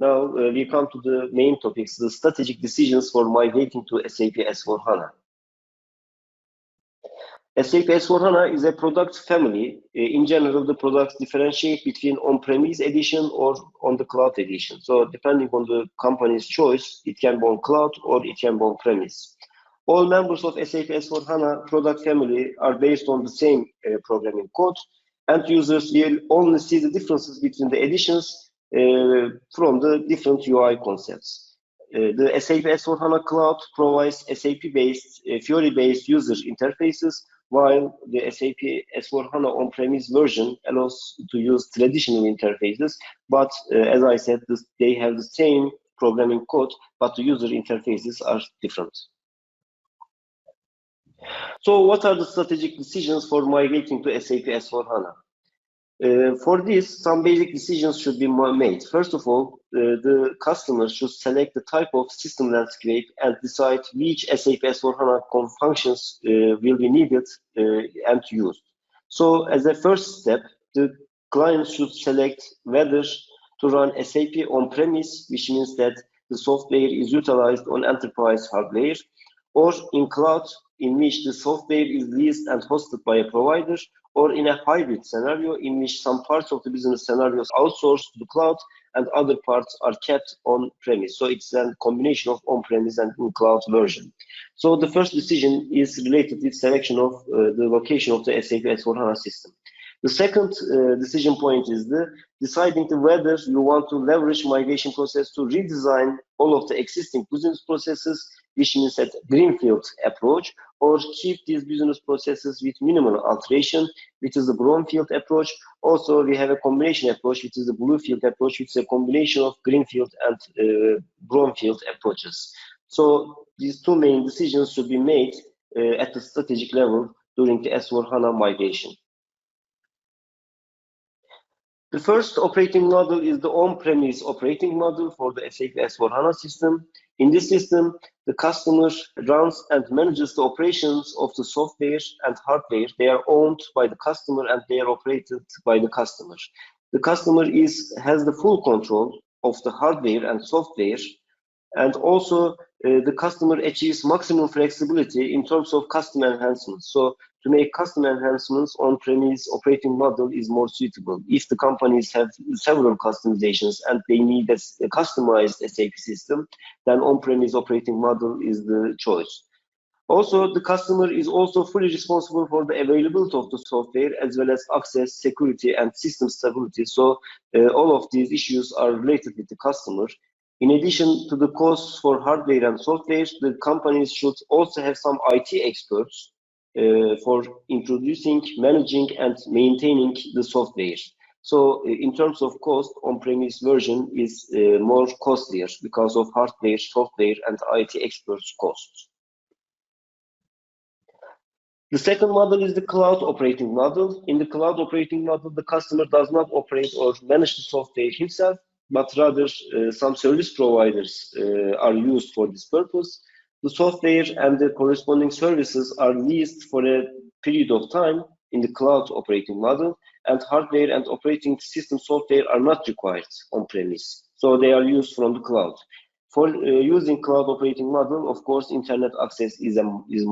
Now we come to the main topics, the strategic decisions for migrating to SAP S/4HANA. SAP S/4HANA is a product family. In general, the products differentiate between on-premise edition or on the cloud edition. So depending on the company's choice, it can be on cloud or it can be on premise. All members of SAP S/4HANA product family are based on the same programming code, and users will only see the differences between the editions from the different UI concepts. The SAP S/4HANA Cloud provides SAP-based, Fiori-based user interfaces, while the SAP S/4HANA on-premise version allows to use traditional interfaces. But as I said, they have the same programming code, but the user interfaces are different. So what are the strategic decisions for migrating to SAP S/4HANA? For this, some basic decisions should be made. First of all, the customer should select the type of system landscape and decide which SAP S/4HANA functions will be needed and used. So as a first step, the client should select whether to run SAP on-premise, which means that the software is utilized on enterprise hardware, or in cloud, in which the software is leased and hosted by a provider, or in a hybrid scenario in which some parts of the business scenarios outsourced to the cloud and other parts are kept on-premise. So it's a combination of on-premise and in-cloud version. So the first decision is related with selection of the location of the SAP S/4HANA system. The second decision point is deciding whether you want to leverage migration process to redesign all of the existing business processes, which means a greenfield approach, or keep these business processes with minimal alteration, which is the brownfield approach. Also, we have a combination approach, which is the bluefield approach, which is a combination of greenfield and brownfield approaches. So these two main decisions should be made at the strategic level during the S/4HANA migration. The first operating model is the on-premise operating model for the SAP S/4HANA system. In this system, the customer runs and manages the operations of the software and hardware. They are owned by the customer and they are operated by the customer. The customer has the full control of the hardware and software, and also the customer achieves maximum flexibility in terms of custom enhancements. So to make custom enhancements, on-premise operating model is more suitable. If the companies have several customizations and they need a customized SAP system, then on-premise operating model is the choice. Also, the customer is also fully responsible for the availability of the software, as well as access, security, and system stability. So all of these issues are related with the customer. In addition to the costs for hardware and software, the companies should also have some IT experts for introducing, managing, and maintaining the software. So in terms of cost, on-premise version is more costlier because of hardware, software, and IT experts costs. The second model is the cloud operating model. In the cloud operating model, the customer does not operate or manage the software himself, but rather some service providers are used for this purpose. The software and the corresponding services are leased for a period of time in the cloud operating model, and hardware and operating system software are not required on-premise, so they are used from the cloud. For using cloud operating model, of course, internet access is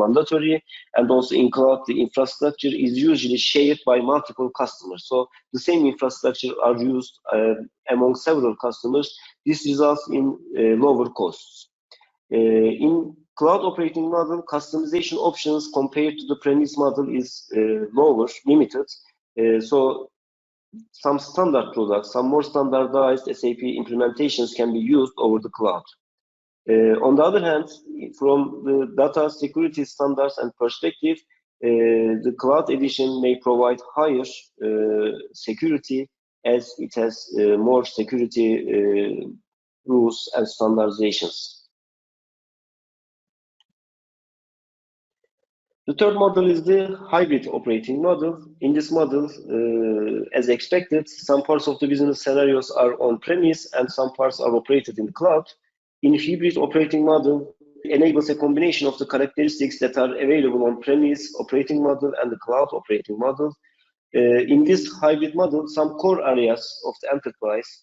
mandatory, and also in cloud, the infrastructure is usually shared by multiple customers. So the same infrastructure are used among several customers. This results in lower costs. In cloud operating model, customization options compared to the premise model is lower, limited. So some standard products, some more standardized SAP implementations can be used over the cloud. On the other hand, from the data security standards and perspective, the cloud edition may provide higher security as it has more security rules and standardizations. The third model is the hybrid operating model. In this model, as expected, some parts of the business scenarios are on-premise and some parts are operated in the cloud. In hybrid operating model, it enables a combination of the characteristics that are available on-premise operating model and the cloud operating model. In this hybrid model, some core areas of the enterprise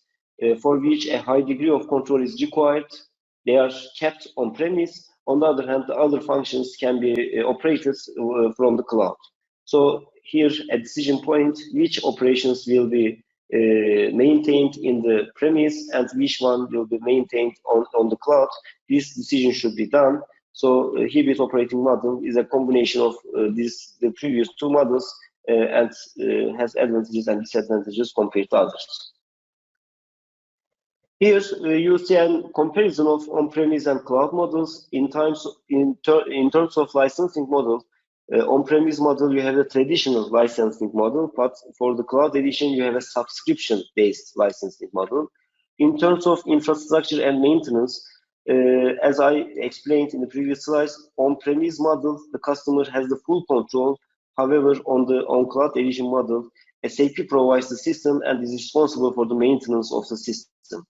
for which a high degree of control is required. They are kept on premise. On the other hand, the other functions can be operated from the cloud. So here a decision point, which operations will be maintained in the premise and which one will be maintained on the cloud. This decision should be done. So hybrid operating model is a combination of the previous two models and has advantages and disadvantages compared to others. Here you see a comparison of on-premise and cloud models in terms of licensing model. On-premise model, you have a traditional licensing model, but for the cloud edition, you have a subscription-based licensing model. In terms of infrastructure and maintenance, as I explained in the previous slides, on-premise model, the customer has the full control. However, on cloud edition model, SAP provides the system and is responsible for the maintenance of the system.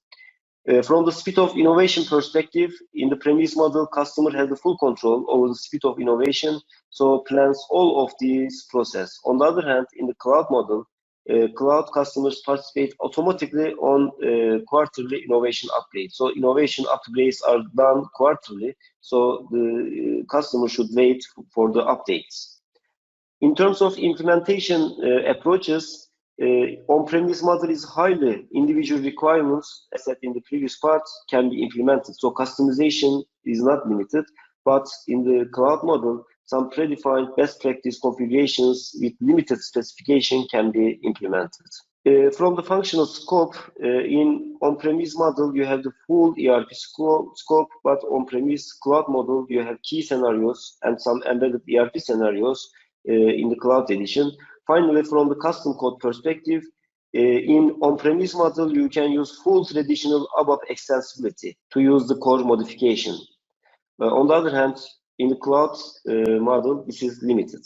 From the speed of innovation perspective, in the premise model, customer has the full control over the speed of innovation, so plans all of this process. On the other hand, in the cloud model, cloud customers participate automatically on quarterly innovation upgrades. So innovation upgrades are done quarterly, so the customer should wait for the updates. In terms of implementation approaches, on-premise model is highly individual requirements, as said in the previous part, can be implemented. So customization is not limited, but in the cloud model, some predefined best practice configurations with limited specification can be implemented. From the functional scope, in on-premise model, you have the full ERP scope, but on-premise cloud model, you have key scenarios and some embedded ERP scenarios in the cloud edition. Finally, from the custom code perspective, in on-premise model, you can use full traditional ABAP extensibility to use the core modification. On the other hand, in the cloud model, this is limited.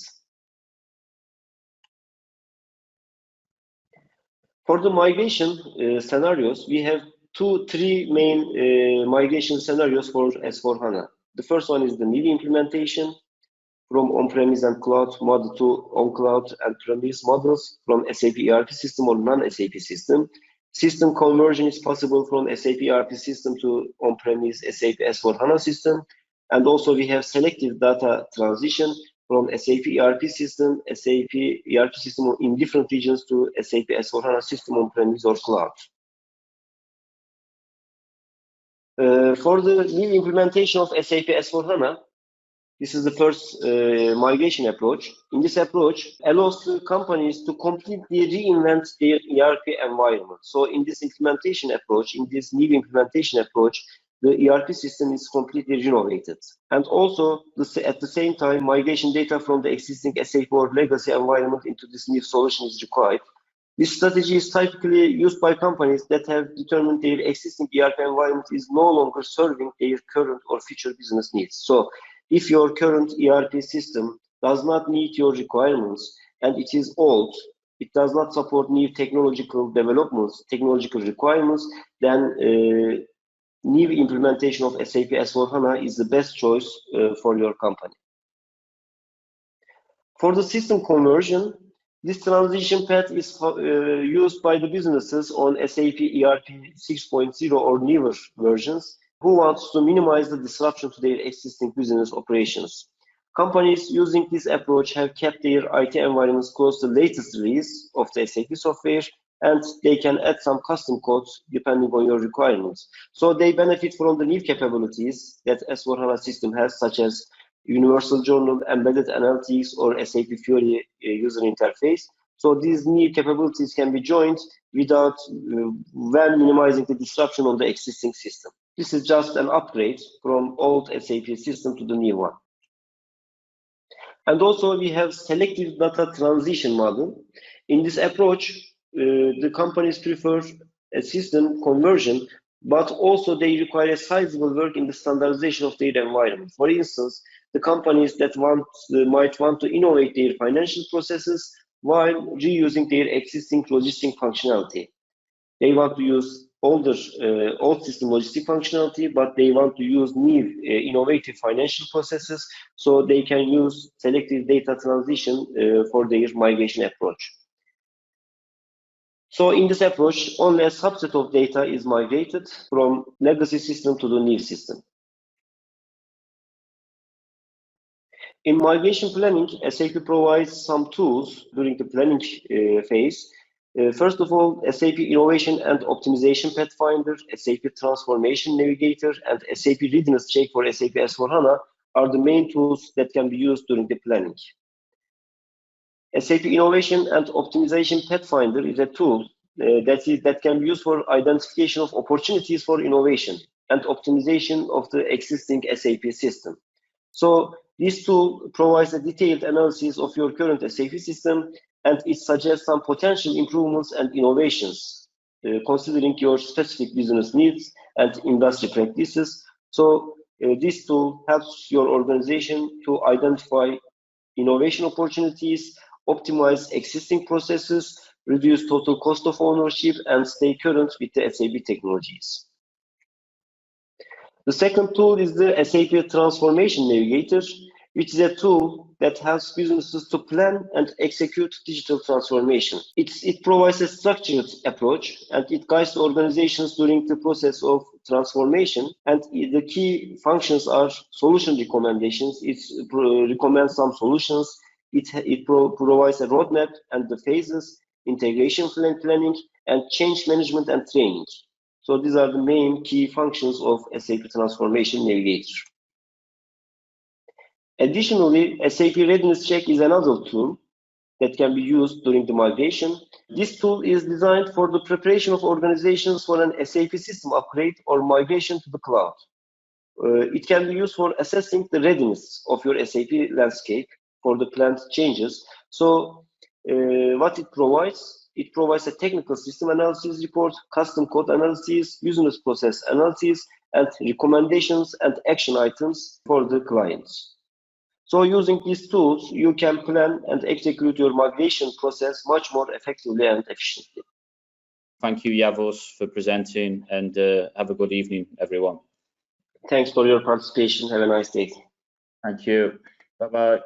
For the migration scenarios, we have three main migration scenarios for S4HANA. The first one is the new implementation from on-premise and cloud model to on-cloud and premise models from SAP ERP system or non-SAP system. System conversion is possible from SAP ERP system to on-premise SAP S4HANA system. And also we have selective data transition from SAP ERP system in different regions to SAP S4HANA system on-premise or cloud. For the new implementation of SAP S4HANA, this is the first migration approach. In this approach, allows the companies to completely reinvent their ERP environment. So in this implementation approach, in this new implementation approach, the ERP system is completely renovated. And also, at the same time, migration data from the existing SAP or legacy environment into this new solution is required. This strategy is typically used by companies that have determined their existing ERP environment is no longer serving their current or future business needs. So if your current ERP system does not meet your requirements and it is old, it does not support new technological developments, technological requirements, then new implementation of SAP S4HANA is the best choice for your company. For the system conversion, this transition path is used by the businesses on SAP ERP 6.0 or newer versions who wants to minimize the disruption to their existing business operations. Companies using this approach have kept their IT environments close to the latest release of the SAP software, and they can add some custom codes depending on your requirements. So they benefit from the new capabilities that S4HANA system has, such as Universal Journal, Embedded Analytics, or SAP Fiori user interface. So these new capabilities can be joined without when minimizing the disruption on the existing system. This is just an upgrade from old SAP system to the new one. And also we have selective data transition model. In this approach, the companies prefer a system conversion, but also they require a sizable work in the standardization of their environment. For instance, the companies that might want to innovate their financial processes while reusing their existing logistic functionality. They want to use old system logistic functionality, but they want to use new innovative financial processes, so they can use selective data transition for their migration approach. So in this approach, only a subset of data is migrated from legacy system to the new system. In migration planning, SAP provides some tools during the planning phase. First of all, SAP Innovation and Optimization Pathfinder, SAP Transformation Navigator, and SAP Readiness Check for SAP S/4HANA are the main tools that can be used during the planning. SAP Innovation and Optimization Pathfinder is a tool that can be used for identification of opportunities for innovation and optimization of the existing SAP system. So this tool provides a detailed analysis of your current SAP system, and it suggests some potential improvements and innovations, considering your specific business needs and industry practices. So this tool helps your organization to identify innovation opportunities, optimize existing processes, reduce total cost of ownership, and stay current with the SAP technologies. The second tool is the SAP Transformation Navigator, which is a tool that helps businesses to plan and execute digital transformation. It provides a structured approach, and it guides organizations during the process of transformation. And the key functions are solution recommendations. It recommends some solutions. It provides a roadmap and the phases, integration planning, and change management and training. So these are the main key functions of SAP Transformation Navigator. Additionally, SAP Readiness Check is another tool that can be used during the migration. This tool is designed for the preparation of organizations for an SAP system upgrade or migration to the cloud. It can be used for assessing the readiness of your SAP landscape for the planned changes. So what it provides a technical system analysis report, custom code analysis, business process analysis, and recommendations and action items for the clients. So using these tools, you can plan and execute your migration process much more effectively and efficiently. Thank you, Yavuz, for presenting, and have a good evening, everyone. Thanks for your participation. Have a nice day. Thank you. Bye-bye.